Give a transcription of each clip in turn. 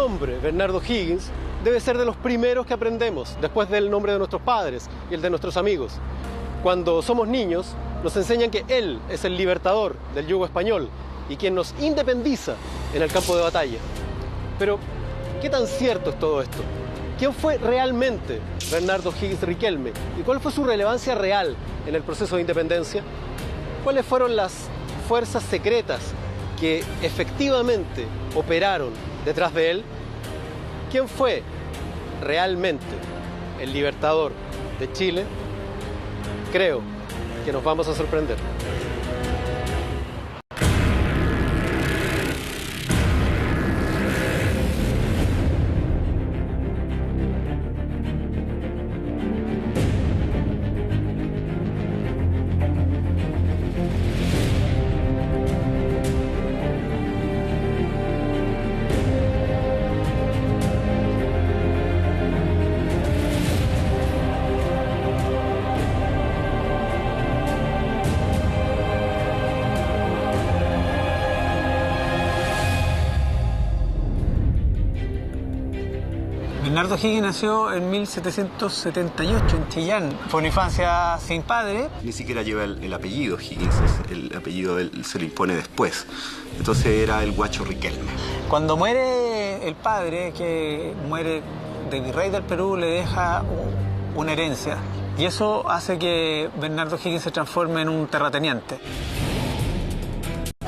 nombre, Bernardo Higgins, debe ser de los primeros que aprendemos, después del nombre de nuestros padres y el de nuestros amigos. Cuando somos niños, nos enseñan que él es el libertador del yugo español y quien nos independiza en el campo de batalla. Pero, ¿qué tan cierto es todo esto? ¿Quién fue realmente Bernardo Higgins Riquelme? ¿Y cuál fue su relevancia real en el proceso de independencia? ¿Cuáles fueron las fuerzas secretas que efectivamente operaron detrás de él? ¿Quién fue realmente el libertador de Chile? Creo que nos vamos a sorprender. Bernardo Higgins nació en 1778 en Chillán. Fue una infancia sin padre. Ni siquiera lleva el apellido Higgins, el apellido de él se lo impone después. Entonces era el guacho Riquelme. Cuando muere el padre, que muere de virrey del Perú, le deja una herencia. Y eso hace que Bernardo Higgins se transforme en un terrateniente.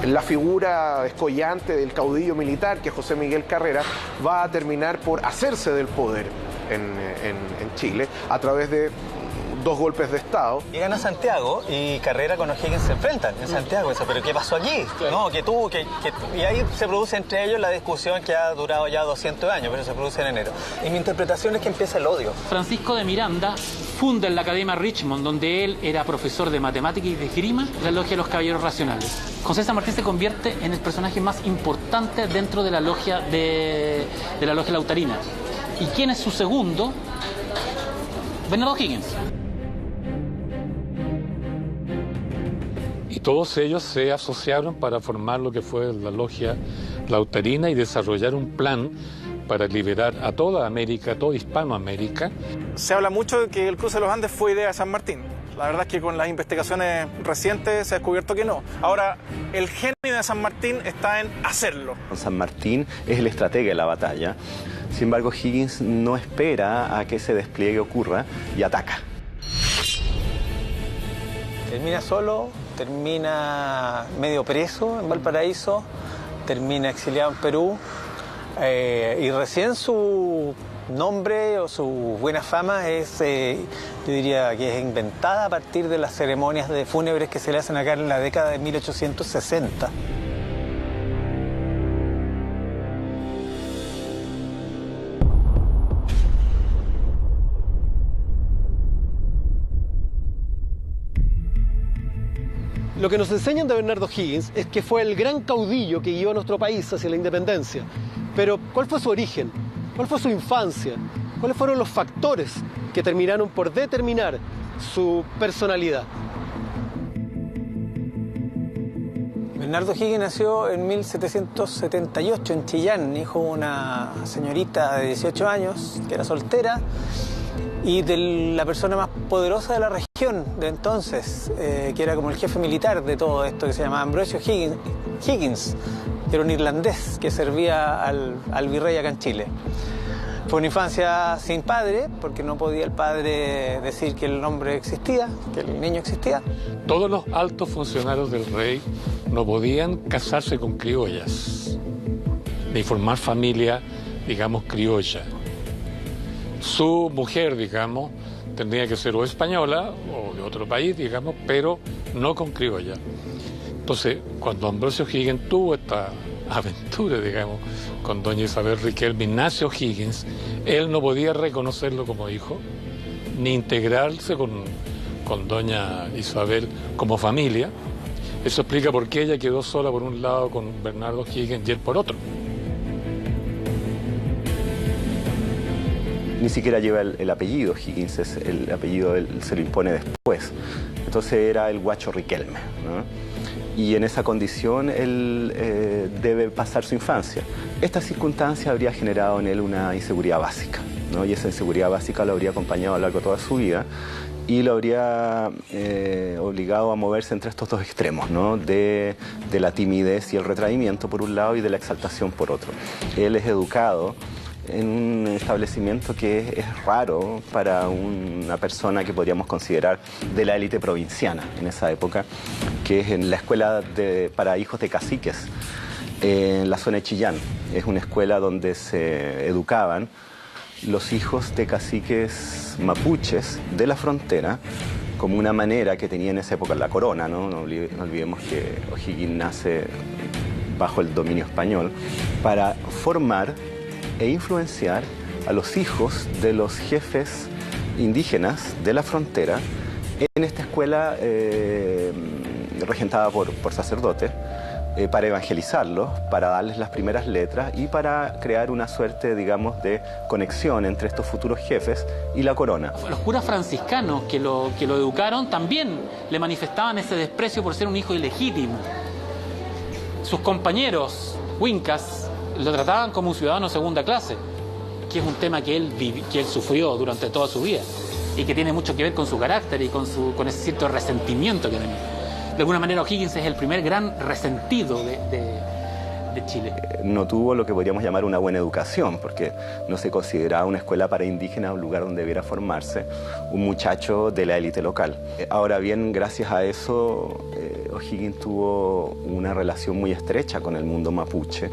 La figura descollante del caudillo militar, que es José Miguel Carrera, va a terminar por hacerse del poder en Chile a través de 2 golpes de Estado. Llegan a Santiago y Carrera con O'Higgins se enfrentan en Santiago. Dice, ¿pero qué pasó aquí? Claro. No, y ahí se produce entre ellos la discusión que ha durado ya 200 años, pero se produce en enero. Y mi interpretación es que empieza el odio. Francisco de Miranda funda en la Academia Richmond, donde él era profesor de matemática y de esgrima, la Logia de los Caballeros Racionales. José San Martín se convierte en el personaje más importante dentro de la logia de la Logia Lautarina. ¿Y quién es su segundo? Bernardo Higgins. Y todos ellos se asociaron para formar lo que fue la Logia Lautarina y desarrollar un plan para liberar a toda América, a toda Hispanoamérica. Se habla mucho de que el cruce de los Andes fue idea de San Martín. La verdad es que con las investigaciones recientes se ha descubierto que no. Ahora, el genio de San Martín está en hacerlo. San Martín es el estratega de la batalla. Sin embargo, Higgins no espera a que ese despliegue ocurra y ataca. Termina solo, termina medio preso en Valparaíso, termina exiliado en Perú y recién su nombre o su buena fama es, yo diría que es inventada a partir de las ceremonias de fúnebres que se le hacen acá en la década de 1860. Lo que nos enseñan de Bernardo Higgins es que fue el gran caudillo que guió a nuestro país hacia la independencia. Pero, ¿cuál fue su origen? ¿Cuál fue su infancia? ¿Cuáles fueron los factores que terminaron por determinar su personalidad? Bernardo Higgins nació en 1778 en Chillán, hijo de una señorita de 18 años que era soltera y de la persona más poderosa de la región de entonces, que era como el jefe militar de todo esto, que se llamaba Ambrosio Higgins, que era un irlandés que servía al virrey acá en Chile. Fue una infancia sin padre, porque no podía el padre decir que el hombre existía, que el niño existía. Todos los altos funcionarios del rey no podían casarse con criollas, ni formar familia, digamos, criolla. Su mujer, digamos, tendría que ser o española o de otro país, digamos, pero no con criolla. Entonces, cuando Ambrosio Higgins tuvo esta aventura, digamos, con doña Isabel Riquelme, Ignacio Higgins, él no podía reconocerlo como hijo, ni integrarse con doña Isabel como familia. Eso explica por qué ella quedó sola por un lado con Bernardo Higgins y él por otro. Ni siquiera lleva el apellido Higgins, es el apellido de él se lo impone después. Entonces era el guacho Riquelme, ¿no? y en esa condición él debe pasar su infancia. Esta circunstancia habría generado en él una inseguridad básica, ¿no? Y esa inseguridad básica lo habría acompañado a lo largo de toda su vida y lo habría obligado a moverse entre estos dos extremos, ¿no? De la timidez y el retraimiento por un lado y de la exaltación por otro. Él es educado en un establecimiento que es raro para una persona que podríamos considerar de la élite provinciana en esa época, que es en la escuela para hijos de caciques, en la zona de Chillán. Es una escuela donde se educaban los hijos de caciques mapuches de la frontera, como una manera que tenía en esa época la corona, ¿no? No olvidemos que O'Higgins nace bajo el dominio español, para formar e influenciar a los hijos de los jefes indígenas de la frontera en esta escuela regentada por sacerdotes, para evangelizarlos, para darles las primeras letras y para crear una suerte, digamos, de conexión entre estos futuros jefes y la corona. Los curas franciscanos que lo educaron también le manifestaban ese desprecio por ser un hijo ilegítimo. Sus compañeros huincas lo trataban como un ciudadano de segunda clase, que es un tema que él sufrió durante toda su vida y que tiene mucho que ver con su carácter y con ese cierto resentimiento que tenía. De alguna manera O'Higgins es el primer gran resentido de Chile. No tuvo lo que podríamos llamar una buena educación, porque no se consideraba una escuela para indígenas un lugar donde debiera formarse un muchacho de la élite local. Ahora bien, gracias a eso, O'Higgins tuvo una relación muy estrecha con el mundo mapuche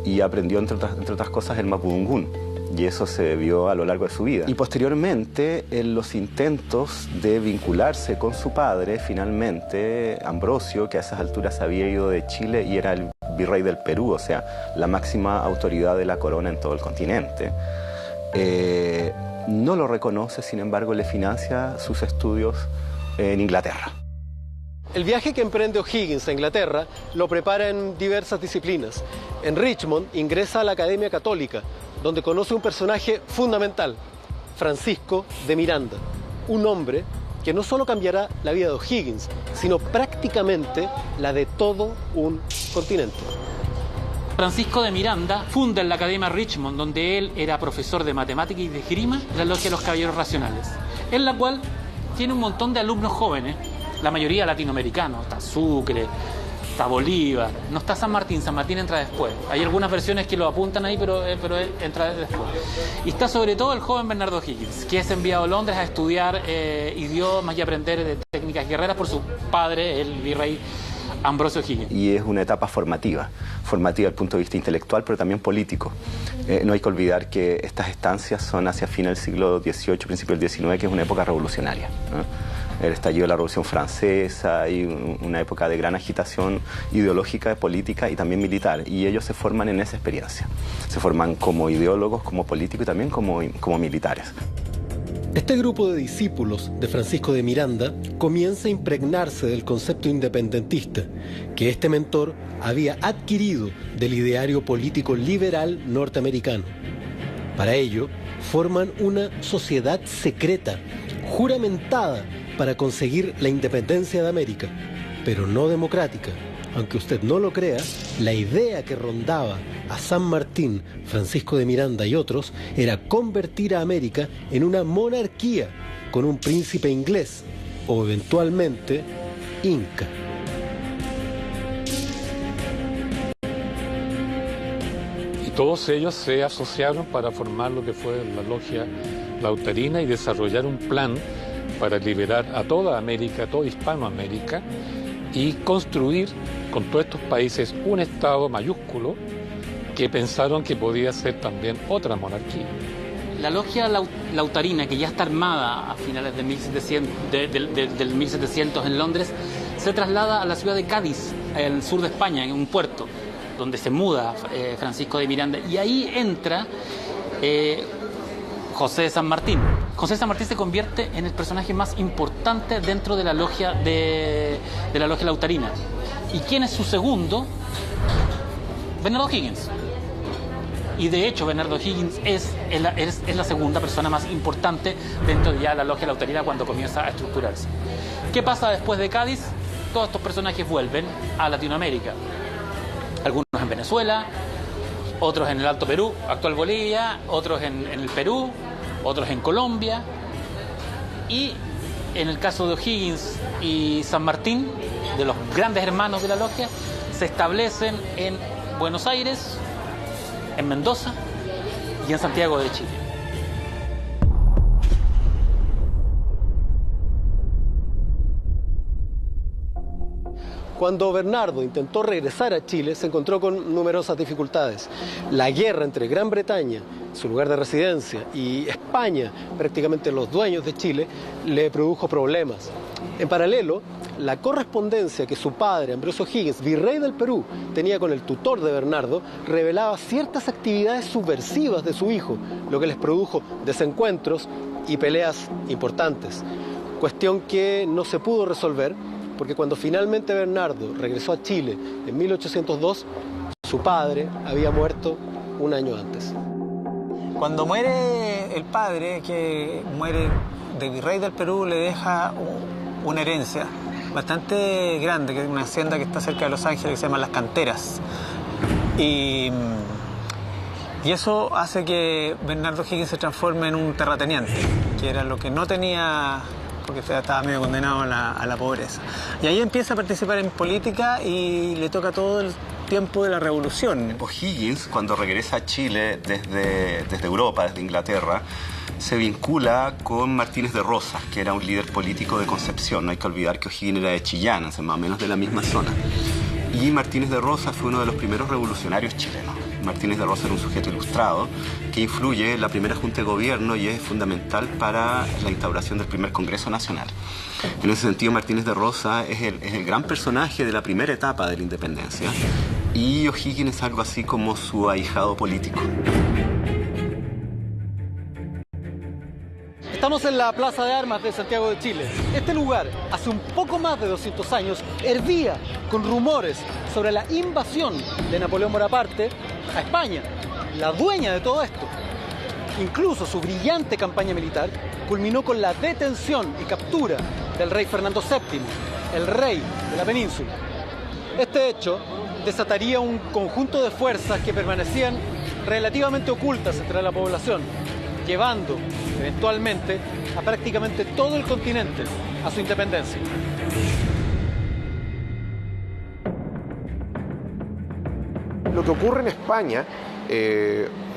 y aprendió, entre otras cosas, el mapudungún. Y eso se vio a lo largo de su vida. Y posteriormente, en los intentos de vincularse con su padre, finalmente, Ambrosio, que a esas alturas había ido de Chile y era el virrey del Perú, o sea, la máxima autoridad de la corona en todo el continente, no lo reconoce, sin embargo, le financia sus estudios en Inglaterra. El viaje que emprende O'Higgins a Inglaterra lo prepara en diversas disciplinas. En Richmond ingresa a la Academia Católica, donde conoce un personaje fundamental, Francisco de Miranda, un hombre que no solo cambiará la vida de O'Higgins, sino prácticamente la de todo un continente. Francisco de Miranda funda en la Academia Richmond, donde él era profesor de matemática y de esgrima, la Logia de los Caballeros Racionales, en la cual tiene un montón de alumnos jóvenes, la mayoría latinoamericanos. Está Sucre, está Bolívar, no está San Martín entra después. Hay algunas versiones que lo apuntan ahí, pero entra después. Y está sobre todo el joven Bernardo O'Higgins, que es enviado a Londres a estudiar idiomas y aprender técnicas guerreras por su padre, el virrey Ambrosio O'Higgins. Y es una etapa formativa desde el punto de vista intelectual, pero también político. No hay que olvidar que estas estancias son hacia fin del siglo XVIII, principio del XIX, que es una época revolucionaria, ¿no? El estallido de la Revolución Francesa y una época de gran agitación ideológica, política y también militar. Y ellos se forman en esa experiencia. Se forman como ideólogos, como políticos y también como militares. Este grupo de discípulos de Francisco de Miranda comienza a impregnarse del concepto independentista que este mentor había adquirido del ideario político liberal norteamericano. Para ello, forman una sociedad secreta, juramentada para conseguir la independencia de América, pero no democrática. Aunque usted no lo crea, la idea que rondaba a San Martín, Francisco de Miranda y otros era convertir a América en una monarquía con un príncipe inglés o eventualmente inca. Y todos ellos se asociaron para formar lo que fue la Logia Lautarina y desarrollar un plan para liberar a toda América, a toda Hispanoamérica, y construir con todos estos países un Estado mayúsculo que pensaron que podía ser también otra monarquía. La Logia Lautarina, que ya está armada a finales de 1700 en Londres, se traslada a la ciudad de Cádiz, en el sur de España, en un puerto, donde se muda Francisco de Miranda, y ahí entra José de San Martín. José de San Martín se convierte en el personaje más importante dentro de la logia de la Logia Lautarina. ¿Y quién es su segundo? Bernardo O'Higgins. Y de hecho Bernardo O'Higgins es la segunda persona más importante dentro de ya la Logia Lautarina cuando comienza a estructurarse. ¿Qué pasa después de Cádiz? todos estos personajes vuelven a Latinoamérica. Algunos en Venezuela, otros en el Alto Perú, actual Bolivia, otros en el Perú, otros en Colombia. Y en el caso de O'Higgins y San Martín, de los grandes hermanos de la logia, se establecen en Buenos Aires, en Mendoza y en Santiago de Chile. Cuando Bernardo intentó regresar a Chile, se encontró con numerosas dificultades. La guerra entre Gran Bretaña, su lugar de residencia, y España, prácticamente los dueños de Chile, le produjo problemas. En paralelo, la correspondencia que su padre, Ambrosio O'Higgins, virrey del Perú, tenía con el tutor de Bernardo, revelaba ciertas actividades subversivas de su hijo, lo que les produjo desencuentros y peleas importantes. Cuestión que no se pudo resolver, porque cuando finalmente Bernardo regresó a Chile en 1802, su padre había muerto un año antes. Cuando muere el padre, que muere de virrey del Perú, le deja una herencia bastante grande, que es una hacienda que está cerca de Los Ángeles, que se llama Las Canteras. Y eso hace que Bernardo O'Higgins se transforme en un terrateniente, que era lo que no tenía, porque estaba medio condenado a la pobreza. Y ahí empieza a participar en política y le toca todo el tiempo de la revolución. O'Higgins, cuando regresa a Chile desde Europa, desde Inglaterra, se vincula con Martínez de Rosas, que era un líder político de Concepción. No hay que olvidar que O'Higgins era de Chillán, más o menos de la misma zona. Y Martínez de Rosas fue uno de los primeros revolucionarios chilenos. Martínez de Rosas era un sujeto ilustrado que influye en la primera Junta de Gobierno y es fundamental para la instauración del primer Congreso Nacional. En ese sentido, Martínez de Rosas es el gran personaje de la primera etapa de la independencia y O'Higgins es algo así como su ahijado político. Estamos en la Plaza de Armas de Santiago de Chile. Este lugar, hace un poco más de 200 años, hervía con rumores sobre la invasión de Napoleón Bonaparte a España, la dueña de todo esto. Incluso su brillante campaña militar culminó con la detención y captura del rey Fernando VII, el rey de la península. Este hecho desataría un conjunto de fuerzas que permanecían relativamente ocultas entre la población, llevando eventualmente a prácticamente todo el continente a su independencia. Lo que ocurre en España,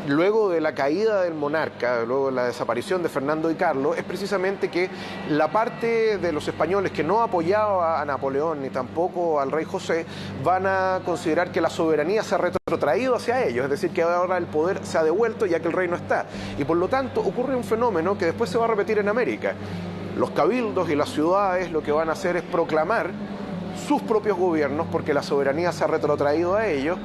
luego de la caída del monarca, luego de la desaparición de Fernando y Carlos, es precisamente que la parte de los españoles que no apoyaba a Napoleón ni tampoco al rey José van a considerar que la soberanía se ha retrotraído hacia ellos, es decir, que ahora el poder se ha devuelto ya que el rey no está. Y por lo tanto ocurre un fenómeno que después se va a repetir en América. Los cabildos y las ciudades lo que van a hacer es proclamar sus propios gobiernos porque la soberanía se ha retrotraído a ellos,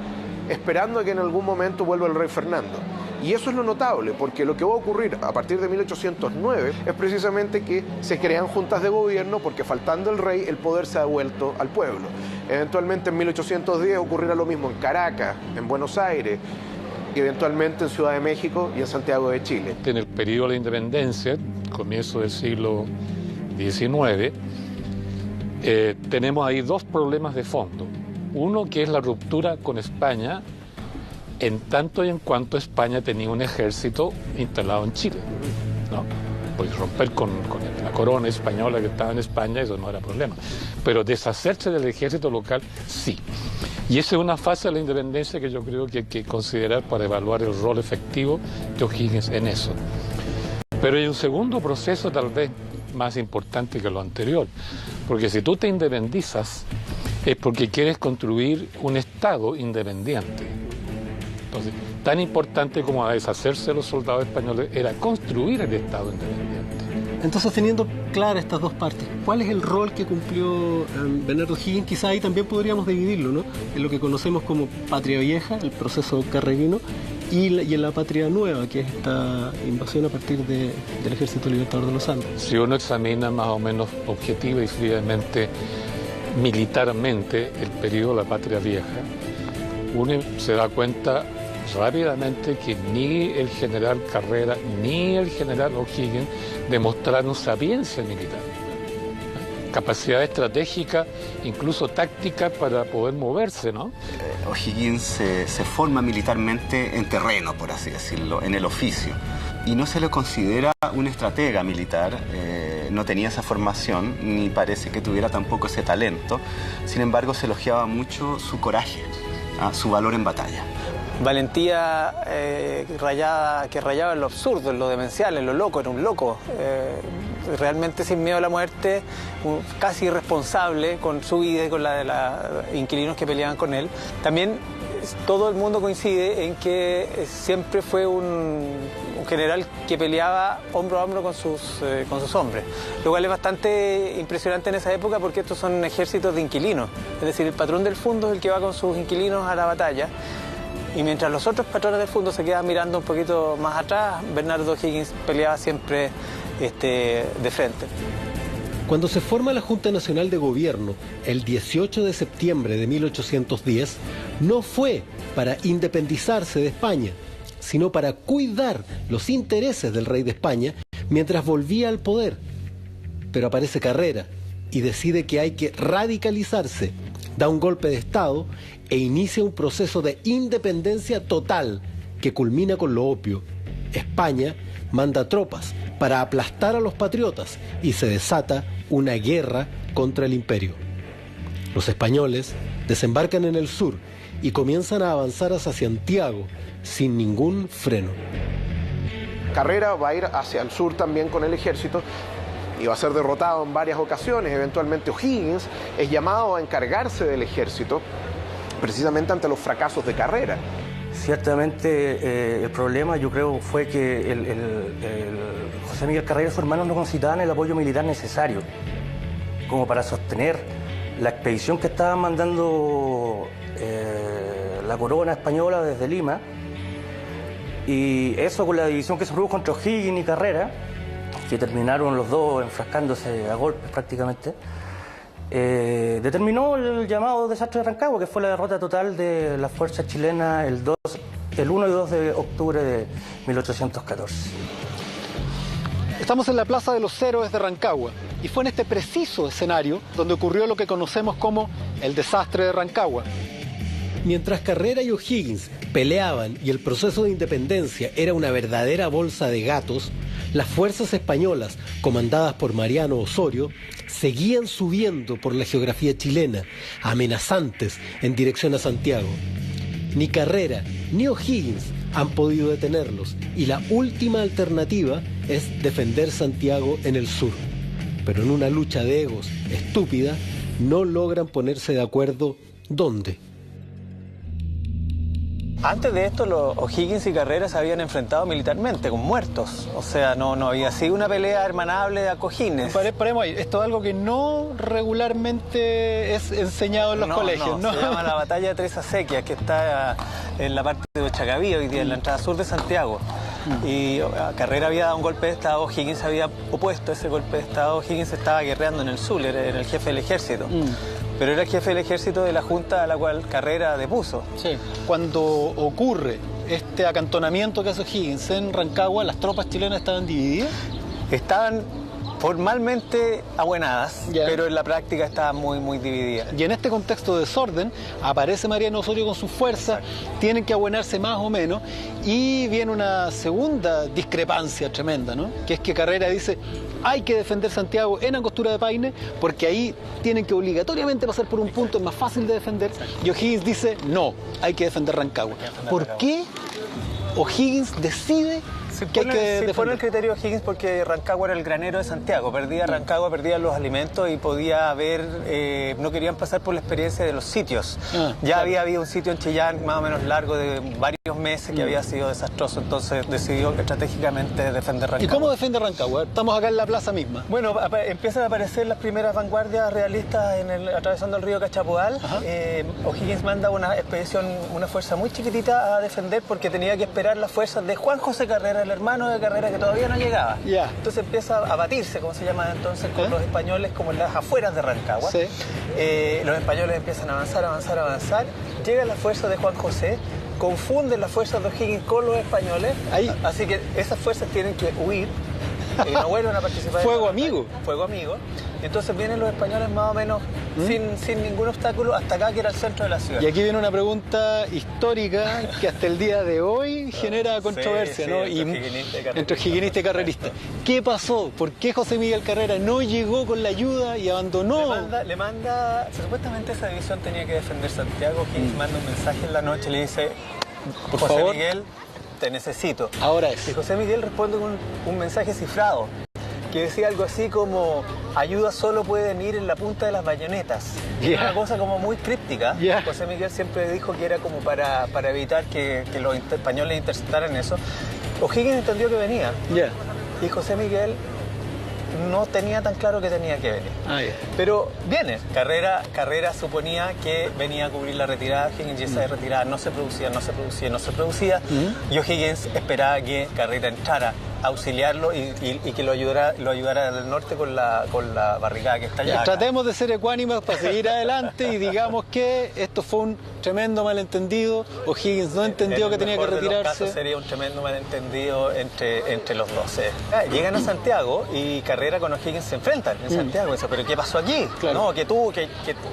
esperando a que en algún momento vuelva el rey Fernando. Y eso es lo notable, porque lo que va a ocurrir a partir de 1809 es precisamente que se crean juntas de gobierno porque faltando el rey, el poder se ha devuelto al pueblo. Eventualmente en 1810 ocurrirá lo mismo en Caracas, en Buenos Aires, y eventualmente en Ciudad de México y en Santiago de Chile. En el periodo de la independencia, comienzo del siglo XIX, tenemos ahí dos problemas de fondo. Uno que es la ruptura con España, en tanto y en cuanto España tenía un ejército instalado en Chile, ¿no? Pues romper con la corona española que estaba en España, eso no era problema. Pero deshacerse del ejército local, sí. Y esa es una fase de la independencia que yo creo que hay que considerar para evaluar el rol efectivo de O'Higgins en eso. Pero hay un segundo proceso tal vez más importante que lo anterior, porque si tú te independizas es porque quieres construir un Estado independiente. Entonces, tan importante como deshacerse de los soldados españoles era construir el Estado independiente. Entonces, teniendo claras estas dos partes, ¿cuál es el rol que cumplió Bernardo O'Higgins? Quizá ahí también podríamos dividirlo, ¿no? En lo que conocemos como Patria Vieja, el proceso carrerino, y en la Patria Nueva, que es esta invasión a partir del Ejército Libertador de los Andes. Si uno examina más o menos objetiva y fríamente, militarmente, el periodo de la Patria Vieja, uno se da cuenta rápidamente que ni el general Carrera ni el general O'Higgins demostraron sapiencia militar. capacidad estratégica, incluso táctica para poder moverse, ¿no? O'Higgins se forma militarmente en terreno, por así decirlo, en el oficio. Y no se le considera un estratega militar, no tenía esa formación, ni parece que tuviera tampoco ese talento. Sin embargo, se elogiaba mucho su coraje, su valor en batalla. Valentía que rayaba en lo absurdo, en lo demencial, en lo loco, era un loco. Realmente sin miedo a la muerte, casi irresponsable con su vida y con la de los inquilinos que peleaban con él. También todo el mundo coincide en que siempre fue un general que peleaba hombro a hombro con sus hombres, lo cual es bastante impresionante en esa época porque estos son ejércitos de inquilinos, es decir, el patrón del fundo es el que va con sus inquilinos a la batalla. Y mientras los otros patrones del fondo se quedaban mirando un poquito más atrás, Bernardo O'Higgins peleaba siempre de frente. Cuando se forma la Junta Nacional de Gobierno el 18 de septiembre de 1810, no fue para independizarse de España, sino para cuidar los intereses del rey de España mientras volvía al poder. Pero aparece Carrera y decide que hay que radicalizarse, da un golpe de Estado e inicia un proceso de independencia total que culmina con lo obvio. España manda tropas para aplastar a los patriotas y se desata una guerra contra el imperio. Los españoles desembarcan en el sur y comienzan a avanzar hacia Santiago sin ningún freno. Carrera va a ir hacia el sur también con el ejército y va a ser derrotado en varias ocasiones. Eventualmente O'Higgins es llamado a encargarse del ejército precisamente ante los fracasos de Carrera. Ciertamente el problema yo creo fue que José Miguel Carrera y su hermano no concitaban el apoyo militar necesario como para sostener la expedición que estaba mandando la corona española desde Lima, y eso con la división que se produjo contra O'Higgins y Carrera, que terminaron los dos enfrascándose a golpes prácticamente, determinó el llamado desastre de Rancagua, que fue la derrota total de las fuerzas chilenas el 1 y 2 de octubre de 1814. Estamos en la Plaza de los Héroes de Rancagua y fue en este preciso escenario donde ocurrió lo que conocemos como el desastre de Rancagua. Mientras Carrera y O'Higgins peleaban y el proceso de independencia era una verdadera bolsa de gatos, las fuerzas españolas, comandadas por Mariano Osorio, seguían subiendo por la geografía chilena, amenazantes en dirección a Santiago. Ni Carrera ni O'Higgins han podido detenerlos y la última alternativa es defender Santiago en el sur. Pero en una lucha de egos estúpida no logran ponerse de acuerdo dónde. Antes de esto, los O'Higgins y Carrera se habían enfrentado militarmente, con muertos. O sea, no había sido una pelea hermanable de acojines. Paremos ahí. Esto es algo que no regularmente es enseñado en los colegios, ¿no? Se llama la batalla de Tres Acequias, que está en la parte de Ochacaví, hoy día, en la entrada sur de Santiago. Y Carrera había dado un golpe de Estado, O'Higgins había opuesto ese golpe de Estado. O'Higgins estaba guerreando en el sur, era el jefe del ejército. Pero era el jefe del ejército de la junta a la cual Carrera depuso. Sí. Cuando ocurre este acantonamiento que hace O'Higgins en Rancagua, ¿las tropas chilenas estaban divididas? Estaban formalmente abuenadas, pero en la práctica estaban muy divididas. Y en este contexto de desorden, aparece Mariano Osorio con sus fuerzas, tienen que abuenarse más o menos, y viene una segunda discrepancia tremenda, ¿no? Que es que Carrera dice, hay que defender Santiago en Angostura de Paine, porque ahí tienen que obligatoriamente pasar por un punto, es más fácil de defender, y O'Higgins dice, no, hay que defender Rancagua. ¿Por qué O'Higgins decide que hay que defender? Se pone el criterio de O'Higgins porque Rancagua era el granero de Santiago, perdía Rancagua, perdía los alimentos y podía haber, no querían pasar por la experiencia de los sitios. Ya había habido un sitio en Chillán más o menos largo de varios meses que había sido desastroso, entonces decidió estratégicamente defender Rancagua. ¿Y cómo defiende Rancagua? Estamos acá en la plaza misma. Bueno, empiezan a aparecer las primeras vanguardias realistas atravesando el río Cachapoal. O'Higgins manda una expedición, una fuerza muy chiquitita a defender porque tenía que esperar las fuerzas de Juan José Carrera, el hermano de Carrera, que todavía no llegaba. Entonces empieza a batirse, como se llama entonces, con los españoles como en las afueras de Rancagua. Los españoles empiezan a avanzar. Llegan las fuerzas de Juan José, confunden las fuerzas de O'Higgins con los españoles, así que esas fuerzas tienen que huir y no vuelven a participar. Fuego amigo. Fuego amigo. Y entonces vienen los españoles más o menos sin ningún obstáculo hasta acá, que era el centro de la ciudad. Y aquí viene una pregunta histórica que hasta el día de hoy genera controversia, ¿no? Entre higuinista y carrerista. ¿Qué pasó? ¿Por qué José Miguel Carrera no llegó con la ayuda y abandonó? Le manda, supuestamente esa división tenía que defender Santiago, que manda un mensaje en la noche, le dice, por José favor, Miguel, te necesito. Ahora es. Y José Miguel responde con un mensaje cifrado, que decía algo así como, ayuda solo puede venir en la punta de las bayonetas. Una cosa como muy críptica. José Miguel siempre dijo que era como para evitar que los españoles interceptaran eso. O'Higgins entendió que venía. Y José Miguel no tenía tan claro que tenía que venir. Pero viene. Carrera suponía que venía a cubrir la retirada de O'Higgins, y esa retirada no se producía. Y O'Higgins esperaba que Carrera entrara a auxiliarlo y que lo ayudara del norte con la barricada que está allá. Tratemos de ser ecuánimes para seguir adelante y digamos que esto fue un tremendo malentendido. O'Higgins no entendió que tenía que retirarse. En los casos sería un tremendo malentendido entre los dos. Llegan a Santiago y Carrera con O'Higgins se enfrentan en Santiago. Dice, ¿pero qué pasó aquí? No,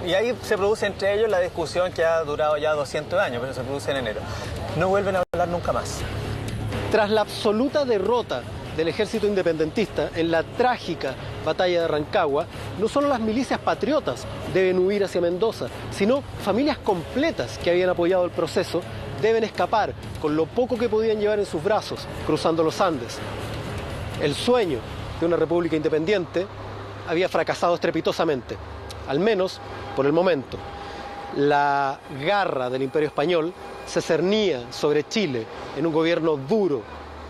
y ahí se produce entre ellos la discusión que ha durado ya 200 años, pero se produce en enero. No vuelven a hablar nunca más. Tras la absoluta derrota del ejército independentista en la trágica batalla de Rancagua, no solo las milicias patriotas deben huir hacia Mendoza, sino familias completas que habían apoyado el proceso deben escapar con lo poco que podían llevar en sus brazos, cruzando los Andes. El sueño de una república independiente había fracasado estrepitosamente, al menos por el momento. La garra del Imperio Español se cernía sobre Chile en un gobierno duro,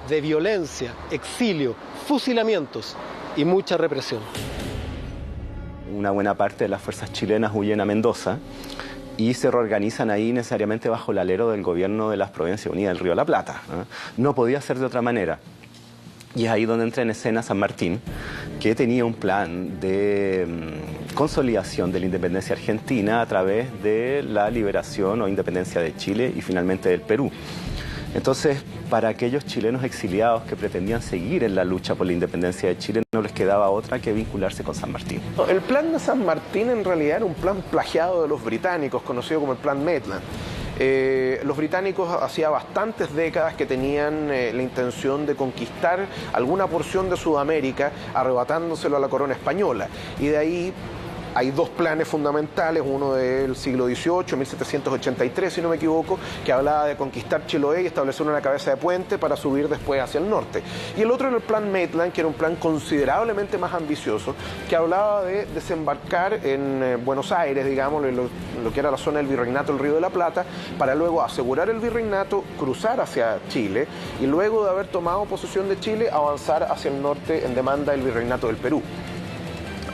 de violencia, exilio, fusilamientos y mucha represión. Una buena parte de las fuerzas chilenas huyen a Mendoza y se reorganizan ahí necesariamente bajo el alero del gobierno de las Provincias Unidas del Río de la Plata. No podía ser de otra manera. Y es ahí donde entra en escena San Martín, que tenía un plan de consolidación de la independencia argentina a través de la liberación o independencia de Chile y finalmente del Perú. Entonces, para aquellos chilenos exiliados que pretendían seguir en la lucha por la independencia de Chile, no les quedaba otra que vincularse con San Martín. El plan de San Martín en realidad era un plan plagiado de los británicos, conocido como el Plan Maitland. Los británicos hacía bastantes décadas que tenían la intención de conquistar alguna porción de Sudamérica, arrebatándoselo a la corona española. Y de ahí hay dos planes fundamentales, uno del siglo XVIII, 1783, si no me equivoco, que hablaba de conquistar Chiloé y establecer una cabeza de puente para subir después hacia el norte. Y el otro era el Plan Maitland, que era un plan considerablemente más ambicioso, que hablaba de desembarcar en Buenos Aires, digamos, en lo que era la zona del Virreinato del Río de la Plata, para luego asegurar el virreinato, cruzar hacia Chile y luego de haber tomado posesión de Chile, avanzar hacia el norte en demanda del Virreinato del Perú.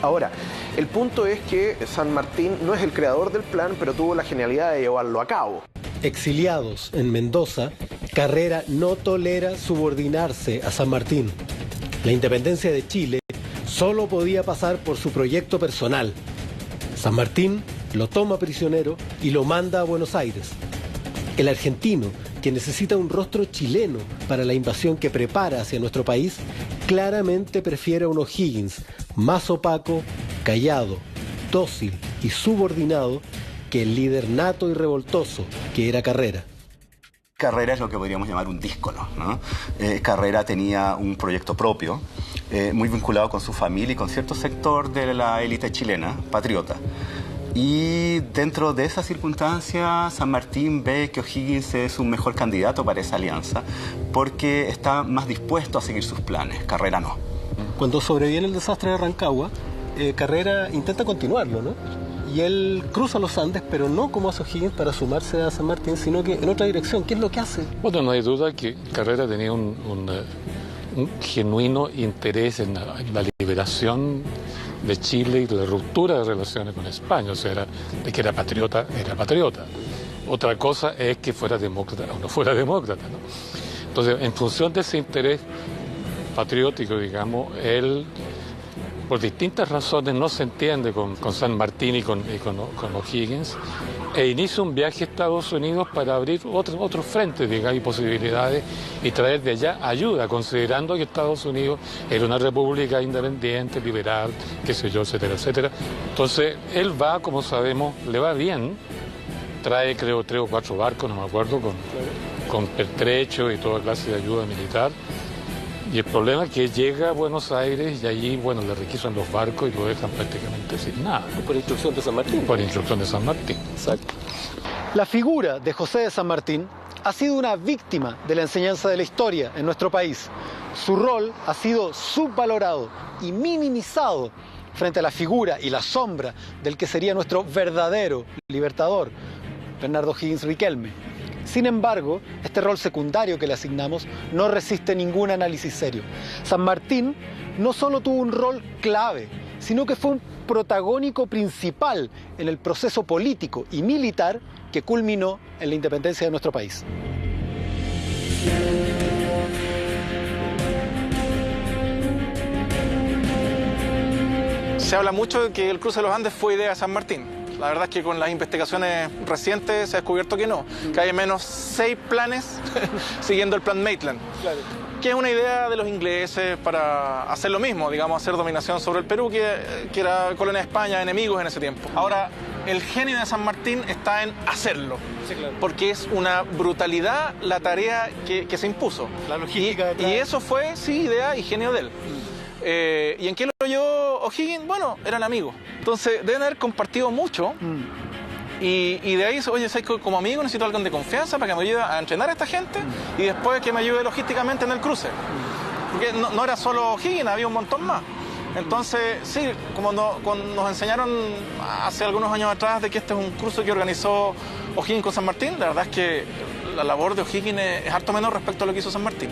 Ahora, el punto es que San Martín no es el creador del plan, pero tuvo la genialidad de llevarlo a cabo. Exiliados en Mendoza, Carrera no tolera subordinarse a San Martín. La independencia de Chile solo podía pasar por su proyecto personal. San Martín lo toma prisionero y lo manda a Buenos Aires. El argentino, que necesita un rostro chileno para la invasión que prepara hacia nuestro país, claramente prefiere a un O'Higgins más opaco, callado, dócil y subordinado que el líder nato y revoltoso que era Carrera. Carrera es lo que podríamos llamar un díscolo, ¿no? Carrera tenía un proyecto propio, muy vinculado con su familia y con cierto sector de la élite chilena, patriota. Y dentro de esa circunstancia, San Martín ve que O'Higgins es un mejor candidato para esa alianza porque está más dispuesto a seguir sus planes. Carrera no. Cuando sobreviene el desastre de Rancagua, Carrera intenta continuarlo, ¿no? Y él cruza los Andes, pero no como hace O'Higgins para sumarse a San Martín, sino que en otra dirección. ¿Qué es lo que hace? Bueno, no hay duda que Carrera tenía un genuino interés en la liberación de Chile y la ruptura de relaciones con España. O sea, de que era patriota, era patriota. Otra cosa es que fuera demócrata o no fuera demócrata, ¿no? Entonces, en función de ese interés patriótico, digamos, él por distintas razones no se entiende con San Martín y con O'Higgins, e inicia un viaje a Estados Unidos para abrir otros frentes, digamos, y posibilidades, y traer de allá ayuda, considerando que Estados Unidos era una república independiente, liberal, qué sé yo, etcétera, etcétera. Entonces, él va, como sabemos, le va bien, trae, creo, 3 o 4 barcos, no me acuerdo, con pertrechos y toda clase de ayuda militar. Y el problema es que llega a Buenos Aires y allí, bueno, le requisan los barcos y lo dejan prácticamente sin nada. Por instrucción de San Martín. Por instrucción de San Martín. Exacto. La figura de José de San Martín ha sido una víctima de la enseñanza de la historia en nuestro país. Su rol ha sido subvalorado y minimizado frente a la figura y la sombra del que sería nuestro verdadero libertador, Bernardo O'Higgins Riquelme. Sin embargo, este rol secundario que le asignamos no resiste ningún análisis serio. San Martín no solo tuvo un rol clave, sino que fue un protagónico principal en el proceso político y militar que culminó en la independencia de nuestro país. Se habla mucho de que el cruce de los Andes fue idea de San Martín. La verdad es que con las investigaciones recientes se ha descubierto que no, que hay al menos 6 planes siguiendo el plan Maitland, claro, que es una idea de los ingleses para hacer lo mismo, digamos, hacer dominación sobre el Perú, que era colonia de España, enemigos en ese tiempo. Ahora, el genio de San Martín está en hacerlo, sí, claro, porque es una brutalidad la tarea que se impuso. La logística y eso fue, sí, idea y genio de él. ¿Y en qué lo oyó O'Higgins? Bueno, eran amigos. Entonces, deben haber compartido mucho. Y de ahí, oye, como amigo necesito a alguien de confianza para que me ayude a entrenar a esta gente y después que me ayude logísticamente en el cruce. Porque no era solo O'Higgins, había un montón más. Entonces, sí, como nos enseñaron hace algunos años atrás de que este es un cruce que organizó O'Higgins con San Martín, la verdad es que la labor de O'Higgins es harto menor respecto a lo que hizo San Martín.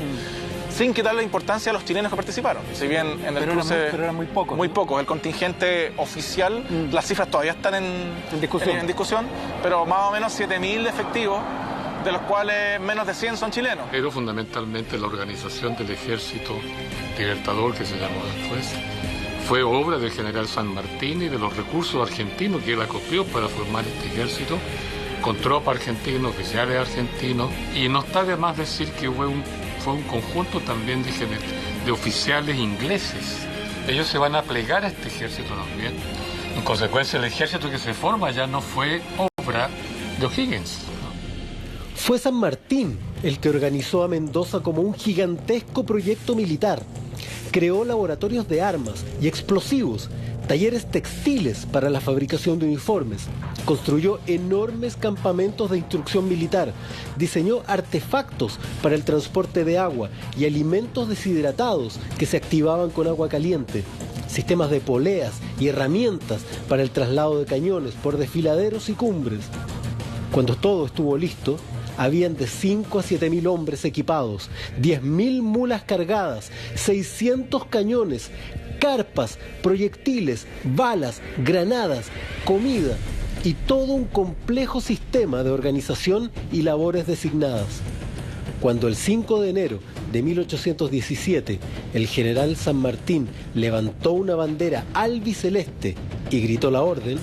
Sin quitarle importancia a los chilenos que participaron. Si bien en el cruce... Pero eran muy pocos. Muy pocos. El contingente oficial, las cifras todavía están en discusión, pero más o menos 7.000 efectivos, de los cuales menos de 100 son chilenos. Pero fundamentalmente la organización del Ejército Libertador, que se llamó después, fue obra del general San Martín y de los recursos argentinos que él acopió para formar este ejército, con tropas argentinas, oficiales argentinos, y no está de más decir que fue un conjunto también de oficiales ingleses. Ellos se van a plegar a este ejército también. En consecuencia, el ejército que se forma ya no fue obra de O'Higgins. Fue San Martín el que organizó a Mendoza como un gigantesco proyecto militar. Creó laboratorios de armas y explosivos, talleres textiles para la fabricación de uniformes, construyó enormes campamentos de instrucción militar, diseñó artefactos para el transporte de agua y alimentos deshidratados que se activaban con agua caliente, sistemas de poleas y herramientas para el traslado de cañones por desfiladeros y cumbres. Cuando todo estuvo listo, habían de 5 a 7.000 hombres equipados, 10.000 mulas cargadas, 600 cañones, carpas, proyectiles, balas, granadas, comida y todo un complejo sistema de organización y labores designadas. Cuando el 5 de enero de 1817 el general San Martín levantó una bandera albiceleste y gritó la orden,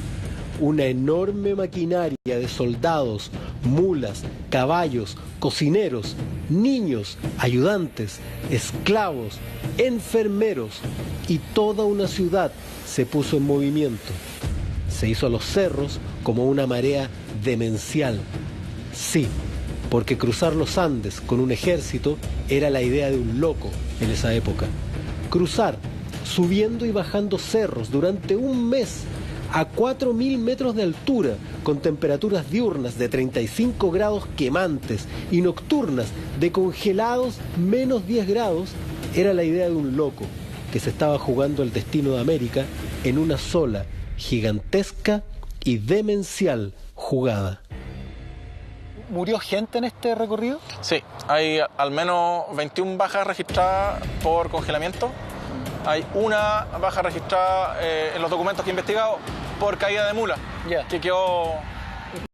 una enorme maquinaria de soldados, mulas, caballos, cocineros, niños, ayudantes, esclavos, enfermeros y toda una ciudad se puso en movimiento. Se hizo a los cerros como una marea demencial. Sí, porque cruzar los Andes con un ejército era la idea de un loco en esa época. Cruzar, subiendo y bajando cerros durante un mes a 4.000 metros de altura, con temperaturas diurnas de 35 grados quemantes y nocturnas de congelados menos 10 grados, era la idea de un loco que se estaba jugando el destino de América en una sola, gigantesca y demencial jugada. ¿Murió gente en este recorrido? Sí, hay al menos 21 bajas registradas por congelamiento. Hay una baja registrada en los documentos que he investigado por caída de mula, que quedó,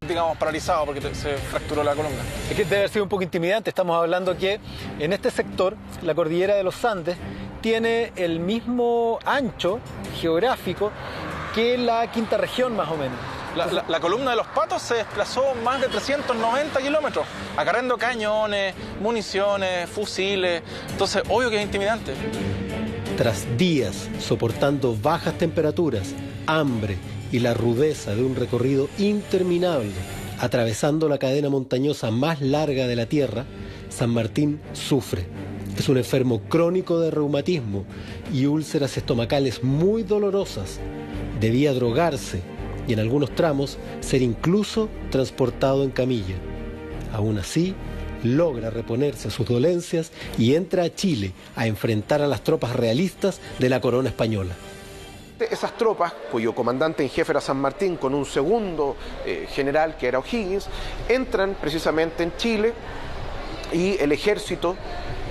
digamos, paralizado porque se fracturó la columna. Es que debe haber sido un poco intimidante. Estamos hablando que en este sector, la cordillera de los Andes, tiene el mismo ancho geográfico que la quinta región, más o menos. La columna de los Patos se desplazó más de 390 kilómetros, acarreando cañones, municiones, fusiles. Entonces, obvio que es intimidante. Tras días soportando bajas temperaturas, hambre y la rudeza de un recorrido interminable, atravesando la cadena montañosa más larga de la Tierra, San Martín sufre. Es un enfermo crónico de reumatismo y úlceras estomacales muy dolorosas. Debía drogarse y en algunos tramos ser incluso transportado en camilla. Aún así, logra reponerse a sus dolencias y entra a Chile a enfrentar a las tropas realistas de la corona española. Esas tropas, cuyo comandante en jefe era San Martín, con un segundo general que era O'Higgins, entran precisamente en Chile y el ejército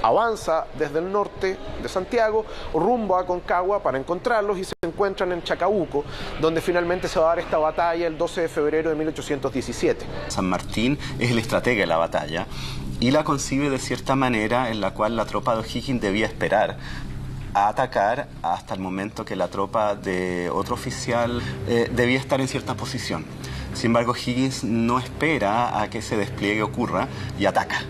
avanza desde el norte de Santiago rumbo a Aconcagua para encontrarlos y se encuentran en Chacabuco, donde finalmente se va a dar esta batalla el 12 de febrero de 1817. San Martín es el estratega de la batalla y la concibe de cierta manera en la cual la tropa de O'Higgins debía esperar a atacar hasta el momento que la tropa de otro oficial debía estar en cierta posición. Sin embargo, Higgins no espera a que ese despliegue ocurra y ataca.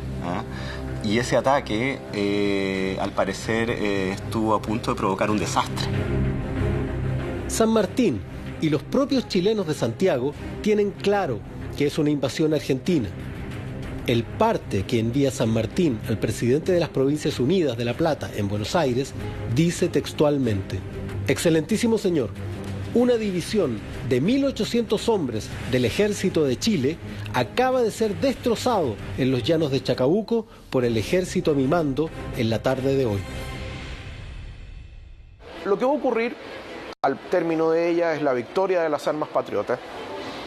Y ese ataque, al parecer, estuvo a punto de provocar un desastre. San Martín y los propios chilenos de Santiago tienen claro que es una invasión argentina. El parte que envía San Martín al presidente de las Provincias Unidas de La Plata en Buenos Aires dice textualmente: Excelentísimo señor, una división de 1.800 hombres del ejército de Chile acaba de ser destrozado en los llanos de Chacabuco por el ejército a mi mando en la tarde de hoy. Lo que va a ocurrir al término de ella es la victoria de las armas patriotas,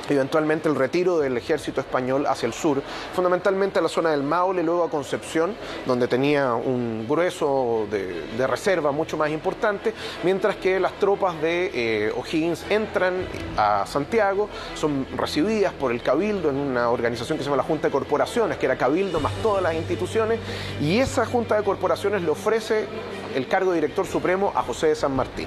eventualmente el retiro del ejército español hacia el sur, fundamentalmente a la zona del Maule, luego a Concepción, donde tenía un grueso de reserva mucho más importante, mientras que las tropas de O'Higgins entran a Santiago, son recibidas por el Cabildo en una organización que se llama la Junta de Corporaciones, que era Cabildo más todas las instituciones, y esa Junta de Corporaciones le ofrece el cargo de director supremo a José de San Martín.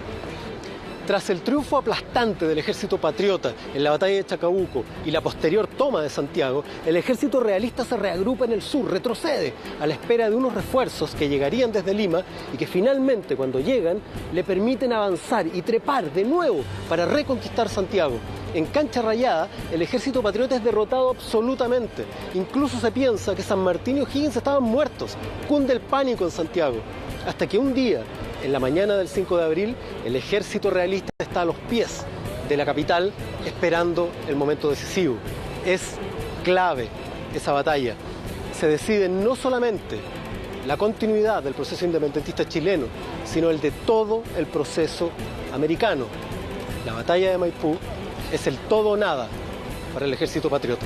Tras el triunfo aplastante del ejército patriota en la batalla de Chacabuco y la posterior toma de Santiago, el ejército realista se reagrupa en el sur, retrocede a la espera de unos refuerzos que llegarían desde Lima y que finalmente, cuando llegan, le permiten avanzar y trepar de nuevo para reconquistar Santiago. En Cancha Rayada, el ejército patriota es derrotado absolutamente. Incluso se piensa que San Martín y O'Higgins estaban muertos. Cunde el pánico en Santiago. Hasta que un día, en la mañana del 5 de abril, el ejército realista está a los pies de la capital esperando el momento decisivo. Es clave esa batalla. Se decide no solamente la continuidad del proceso independentista chileno, sino el de todo el proceso americano. La batalla de Maipú es el todo o nada para el ejército patriota.